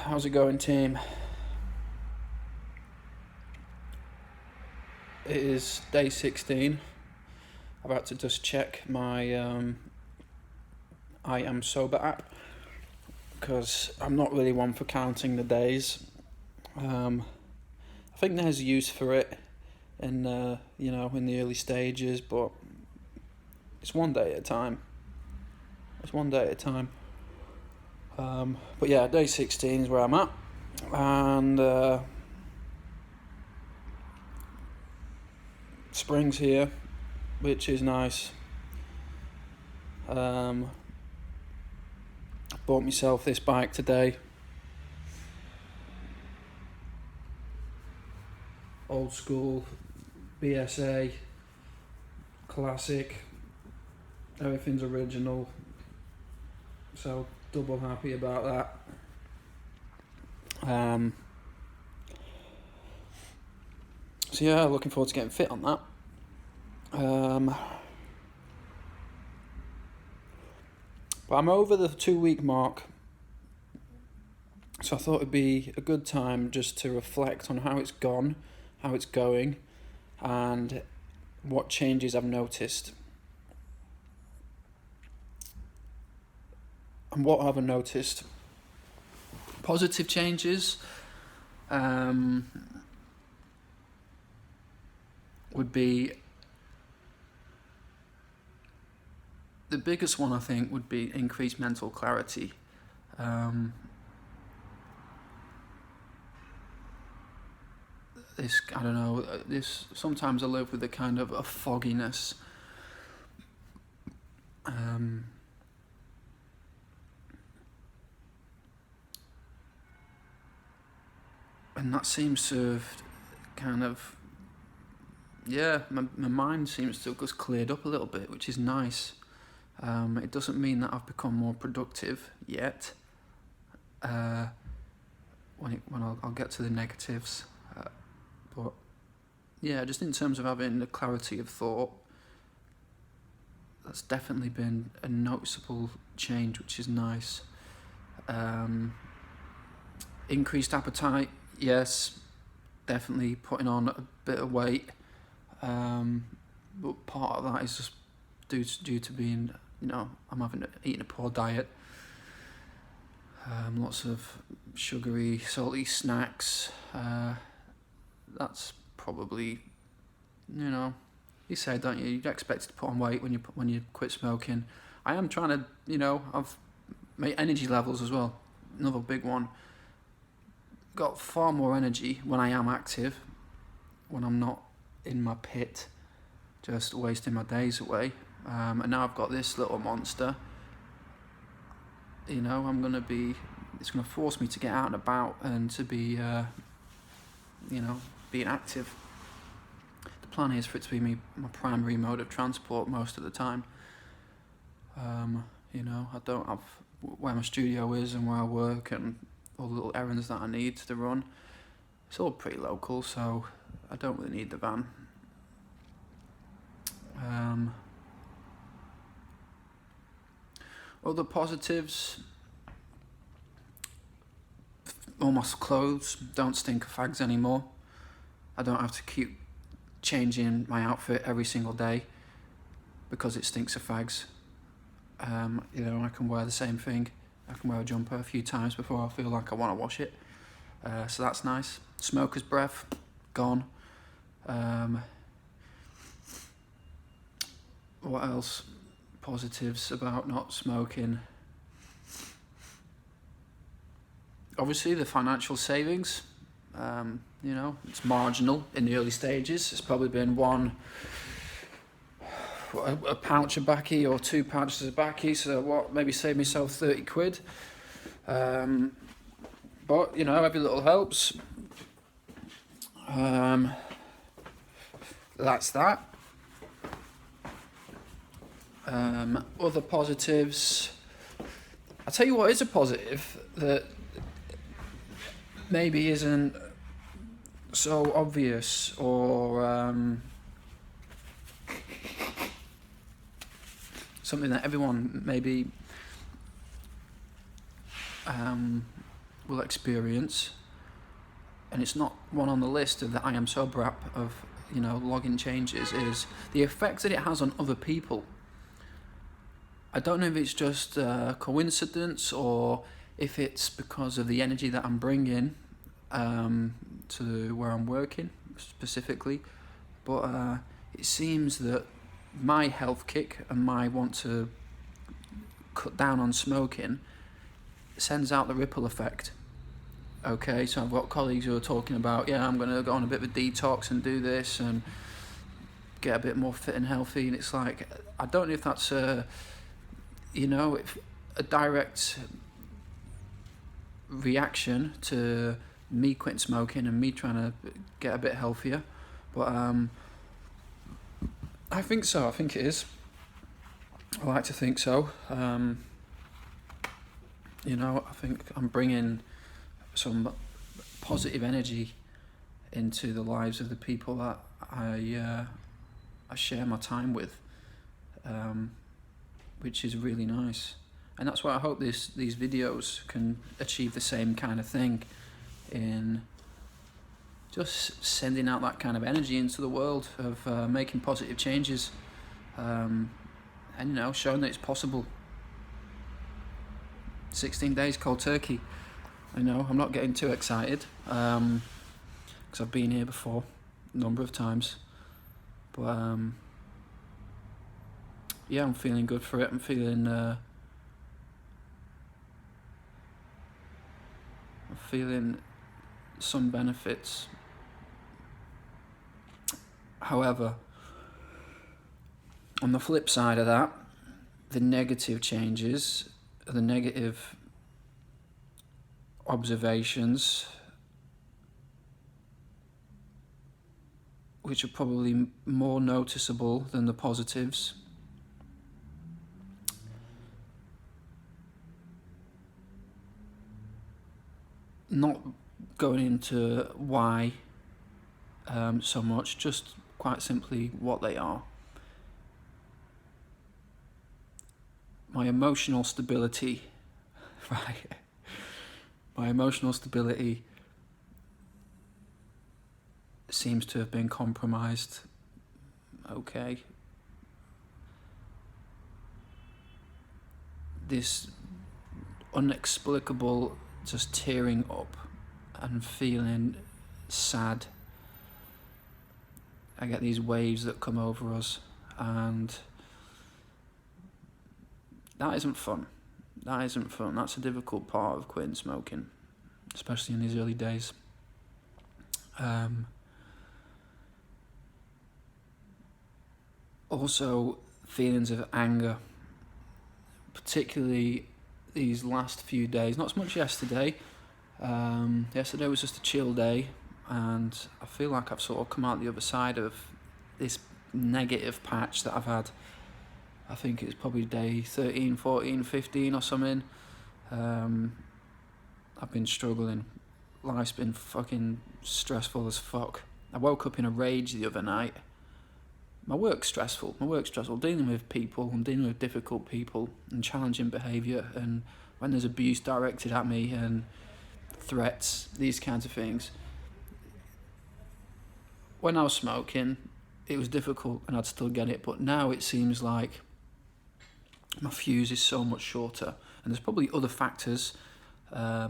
How's it going, team? It is day 16. I've had to just check my I Am Sober app because I'm not really one for counting the days. I think there's use for it in in the early stages, but it's one day at a time. It's one day at a time. But yeah, day 16 is where I'm at, and spring's here, which is nice. I bought myself this bike today. Old school, BSA, classic. Everything's original. So double happy about that. So yeah, looking forward to getting fit on that. But I'm over the 2-week mark, so I thought it'd be a good time just to reflect on how it's gone, how it's going, and what changes I've noticed. And what have I noticed? Positive changes would be, the biggest one I think would be increased mental clarity. This sometimes I live with a kind of a fogginess. And that seems to have kind of, my mind seems to have just cleared up a little bit, which is nice. It doesn't mean that I've become more productive yet. When I'll get to the negatives, but yeah, just in terms of having the clarity of thought, that's definitely been a noticeable change, which is nice. Increased appetite, yes, definitely putting on a bit of weight, but part of that is just due to being, I'm eating a poor diet. Lots of sugary, salty snacks. That's probably, you say, don't you? You'd expect to put on weight when you quit smoking. I am trying to, I've made energy levels as well. Another big one. Got far more energy when I am active, when I'm not in my pit, just wasting my days away. And now I've got this little monster. It's going to force me to get out and about and to be, being active. The plan is for it to be my primary mode of transport most of the time. I don't have where my studio is and where I work and all the little errands that I need to run. It's all pretty local, so I don't really need the van. Other positives, all my clothes don't stink of fags anymore. I don't have to keep changing my outfit every single day because it stinks of fags. I can wear the same thing. I can wear a jumper a few times before I feel like I want to wash it. So that's nice. Smoker's breath, gone. What else? Positives about not smoking. Obviously, the financial savings. It's marginal in the early stages. It's probably been a pouch of baccy or 2 pouches of baccy, so maybe save myself 30 quid. But, every little helps. That's that. Other positives. I'll tell you what is a positive that maybe isn't so obvious or something that everyone maybe will experience, and it's not one on the list of the I Am Sober app of, logging changes, is the effect that it has on other people. I don't know if it's just a coincidence or if it's because of the energy that I'm bringing to where I'm working specifically, but it seems that my health kick and my want to cut down on smoking sends out the ripple effect. Okay, so I've got colleagues who are talking about, I'm going to go on a bit of a detox and do this and get a bit more fit and healthy, and it's like, I don't know if that's if a direct reaction to me quitting smoking and me trying to get a bit healthier, but I think so. I think it is. I like to think so. I think I'm bringing some positive energy into the lives of the people that I share my time with, which is really nice. And that's why I hope these videos can achieve the same kind of thing, in just sending out that kind of energy into the world of making positive changes, and showing that it's possible. 16 days cold turkey. I know I'm not getting too excited because I've been here before a number of times, but I'm feeling good for it. I'm feeling some benefits. However, on the flip side of that, the negative changes, the negative observations, which are probably more noticeable than the positives, not going into why so much, just quite simply what they are. My emotional stability, right? My emotional stability seems to have been compromised. Okay. This inexplicable just tearing up and feeling sad. I get these waves that come over us, and that isn't fun. That's a difficult part of quitting smoking, especially in these early days. Also, feelings of anger, particularly these last few days. Not so much yesterday. Yesterday was just a chill day, and I feel like I've sort of come out the other side of this negative patch that I've had. I think it's probably day 13, 14, 15 or something. I've been struggling. Life's been fucking stressful as fuck. I woke up in a rage the other night. My work's stressful. Dealing with people and dealing with difficult people and challenging behaviour, and when there's abuse directed at me and threats, these kinds of things. When I was smoking, it was difficult and I'd still get it, but now it seems like my fuse is so much shorter, and there's probably other factors that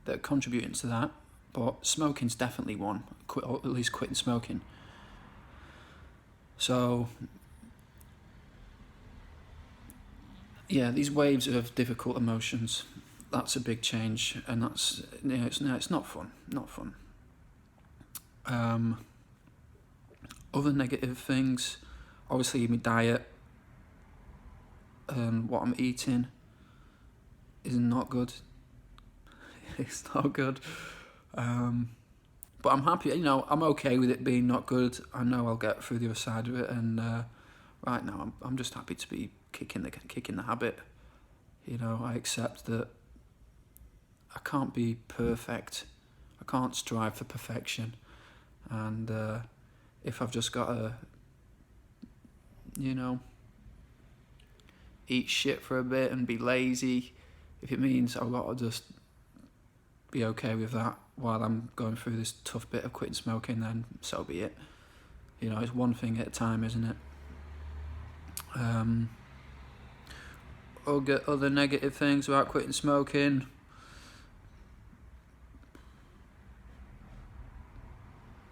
are contributing to that, but smoking's definitely one, or at least quitting smoking. So, these waves of difficult emotions, that's a big change, and that's, it's not fun. Other negative things, obviously my diet and what I'm eating is not good. It's not good. But I'm happy, I'm okay with it being not good. I know I'll get through the other side of it, and right now I'm just happy to be kicking the habit. I accept that I can't be perfect. I can't strive for perfection, and if I've just got to, eat shit for a bit and be lazy, if it means I've got to just be okay with that while I'm going through this tough bit of quitting smoking, then so be it. You know, it's one thing at a time, isn't it? Other negative things about quitting smoking.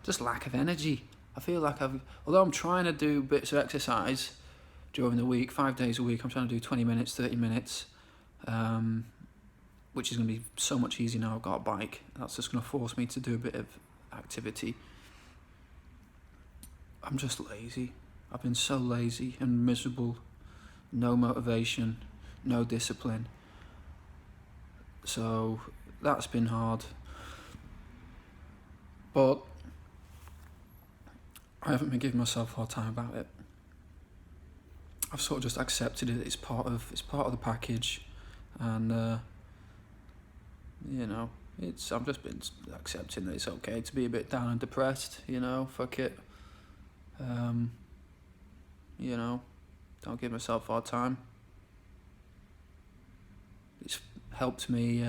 Just lack of energy. I feel like although I'm trying to do bits of exercise during the week, 5 days a week, I'm trying to do 20 minutes, 30 minutes, which is going to be so much easier now I've got a bike. That's just going to force me to do a bit of activity. I'm just lazy. I've been so lazy and miserable. No motivation, no discipline. So that's been hard. But I haven't been giving myself a hard time about it. I've sort of just accepted it. It's part of the package, and you know, I've just been accepting that it's okay to be a bit down and depressed. You know, fuck it. You know, don't give myself a hard time. It's helped me.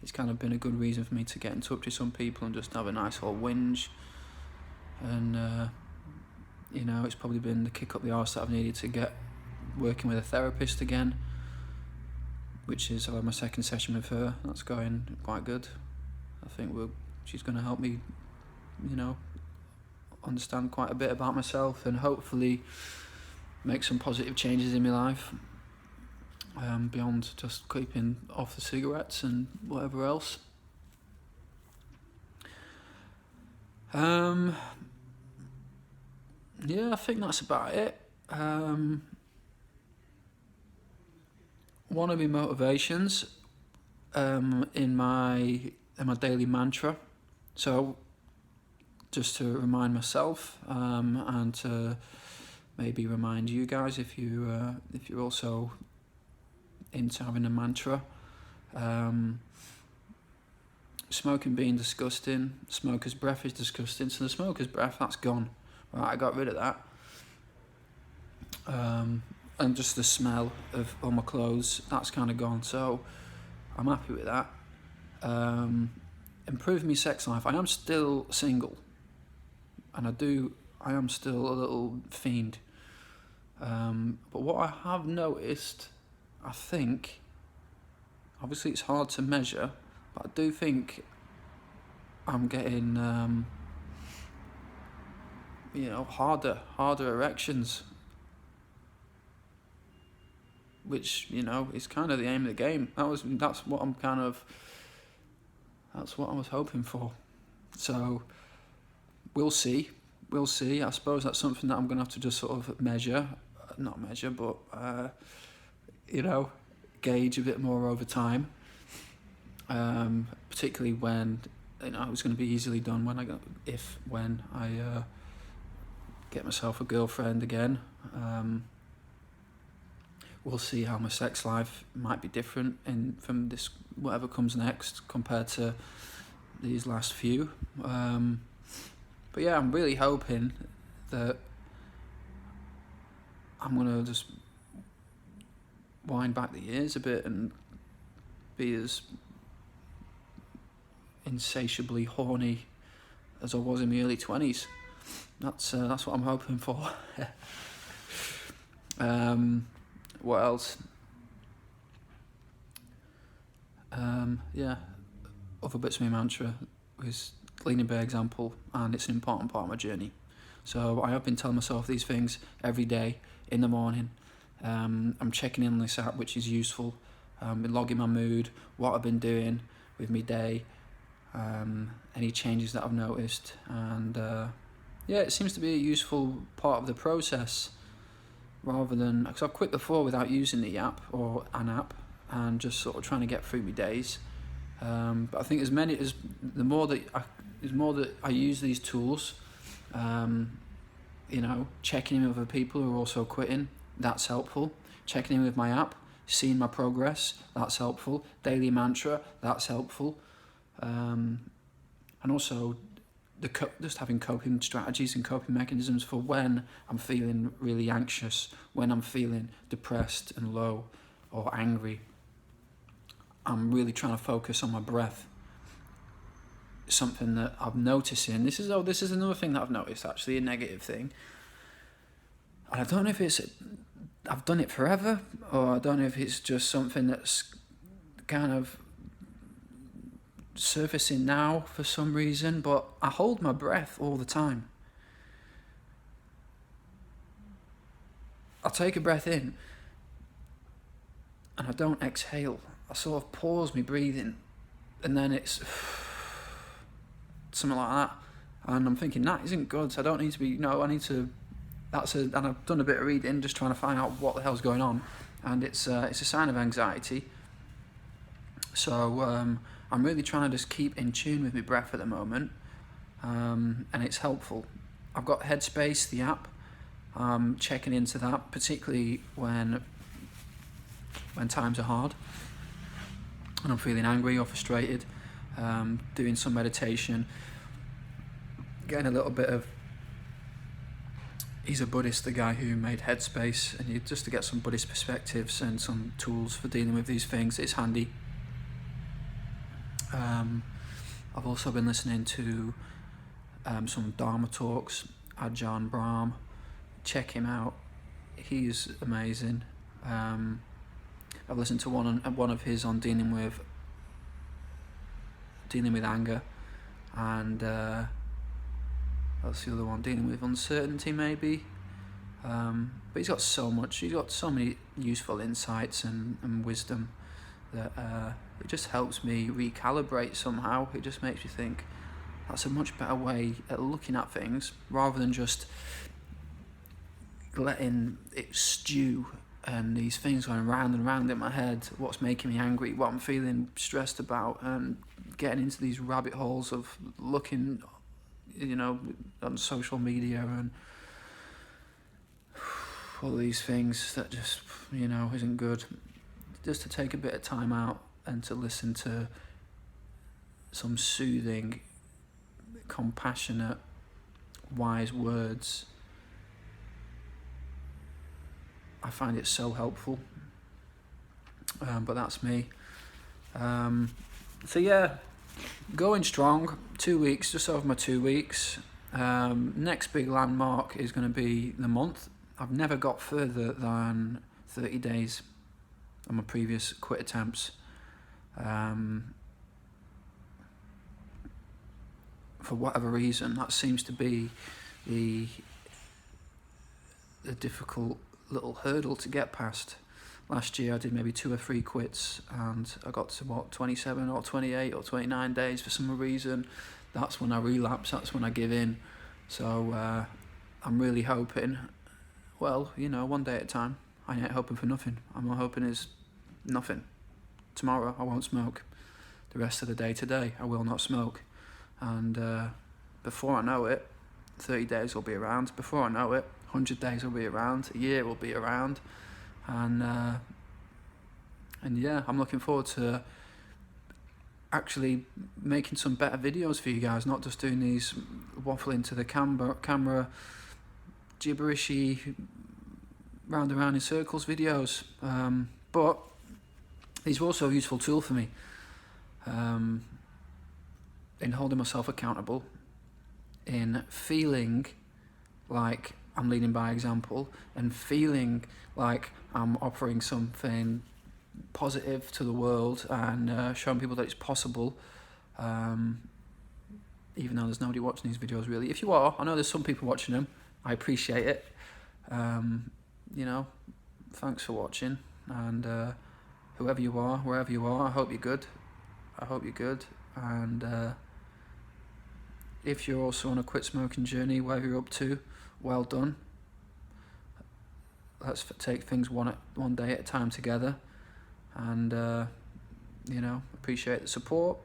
It's kind of been a good reason for me to get in touch with some people and just have a nice little whinge. And you know, it's probably been the kick up the arse that I've needed to get working with a therapist again, which is I've had my second session with her. That's going quite good. I think she's going to help me, you know, understand quite a bit about myself and hopefully make some positive changes in my life, beyond just keeping off the cigarettes and whatever else. Yeah, I think that's about it. One of my motivations in my daily mantra, so just to remind myself and to maybe remind you guys if you're also into having a mantra. Smoking being disgusting, smoker's breath is disgusting, so the smoker's breath, that's gone. Right, I got rid of that. And just the smell of all my clothes, that's kind of gone, so I'm happy with that. Improving my sex life. I am still single, and I am still a little fiend. But what I have noticed, I think, obviously it's hard to measure, but I do think I'm getting, you know, harder erections, which, you know, is kind of the aim of the game. That's what I was hoping for. So we'll see. I suppose that's something that I'm going to have to just sort of you know, gauge a bit more over time. Particularly when, you know, it's going to be easily done when I get myself a girlfriend again. We'll see how my sex life might be different from this whatever comes next compared to these last few. But yeah, I'm really hoping that I'm gonna just wind back the years a bit and be as insatiably horny as I was in my early 20s. That's what I'm hoping for. What else? Yeah, other bits of my mantra is leading by example, and it's an important part of my journey. So I have been telling myself these things every day in the morning. I'm checking in on this app, which is useful. Been logging my mood, what I've been doing with my day, any changes that I've noticed, and yeah, it seems to be a useful part of the process. Rather than, because I've quit before without using the app or an app and just sort of trying to get through my days. But I think the more that I use these tools, you know, checking in with other people who are also quitting, that's helpful. Checking in with my app, seeing my progress, that's helpful. Daily mantra, that's helpful. And also just having coping strategies and coping mechanisms for when I'm feeling really anxious, when I'm feeling depressed and low or angry. I'm really trying to focus on my breath something that I'm noticing. This is another thing that I've noticed, actually, a negative thing. And I don't know if I've done it forever, or I don't know if it's just something that's kind of surfacing now for some reason, but I hold my breath all the time. I'll take a breath in and I don't exhale. I sort of pause my breathing, and then it's something like that. And I'm thinking, that isn't good. I don't need to be, I need to, and I've done a bit of reading, just trying to find out what the hell's going on. And it's a sign of anxiety. So I'm really trying to just keep in tune with my breath at the moment. And it's helpful. I've got Headspace, the app. Checking into that, particularly when times are hard and I'm feeling angry or frustrated. Doing some meditation, getting a little bit of. He's a Buddhist, the guy who made Headspace, and just to get some Buddhist perspectives and some tools for dealing with these things, it's handy. I've also been listening to some Dharma talks. Ajahn Brahm. Check him out, he's amazing. I've listened to one of his on dealing with anger, and that's the other one, dealing with uncertainty maybe. But he's got so many useful insights and wisdom that it just helps me recalibrate somehow. It just makes me think that's a much better way at looking at things, rather than just letting it stew and these things going round and round in my head, what's making me angry, what I'm feeling stressed about, and getting into these rabbit holes of looking, on social media and all these things that just, isn't good. Just to take a bit of time out and to listen to some soothing, compassionate, wise words, I find it so helpful. But that's me. So yeah, going strong. 2 weeks, just over my 2 weeks. Next big landmark is going to be the month. I've never got further than 30 days on my previous quit attempts. For whatever reason, that seems to be the difficult little hurdle to get past. Last year I did maybe 2 or 3 quits, and I got to 27 or 28 or 29 days for some reason. That's when I relapse, that's when I give in. So I'm really hoping, one day at a time. I ain't hoping for nothing. I'm hoping is nothing. Tomorrow I won't smoke. The rest of the day today I will not smoke. And before I know it, 30 days will be around. Before I know it, 100 days will be around. A year will be around. And yeah, I'm looking forward to actually making some better videos for you guys, not just doing these waffling to the camera gibberishy round and round in circles videos. But these are also a useful tool for me in holding myself accountable, in feeling like I'm leading by example, and feeling like I'm offering something positive to the world and showing people that it's possible, even though there's nobody watching these videos really. If you are, I know there's some people watching them, I appreciate it. Thanks for watching, and whoever you are, wherever you are, I hope you're good. And if you're also on a quit smoking journey, whatever you're up to, well done. Let's take things one day at a time together, and appreciate the support.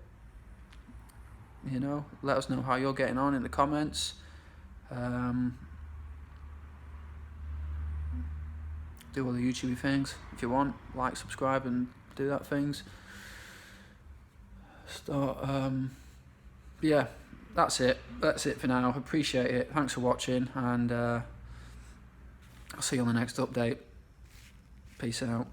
Let us know how you're getting on in the comments. Do all the YouTube things if you want, like, subscribe, and do that things. Yeah, that's it for now. Appreciate it. Thanks for watching, and I'll see you on the next update. Peace out.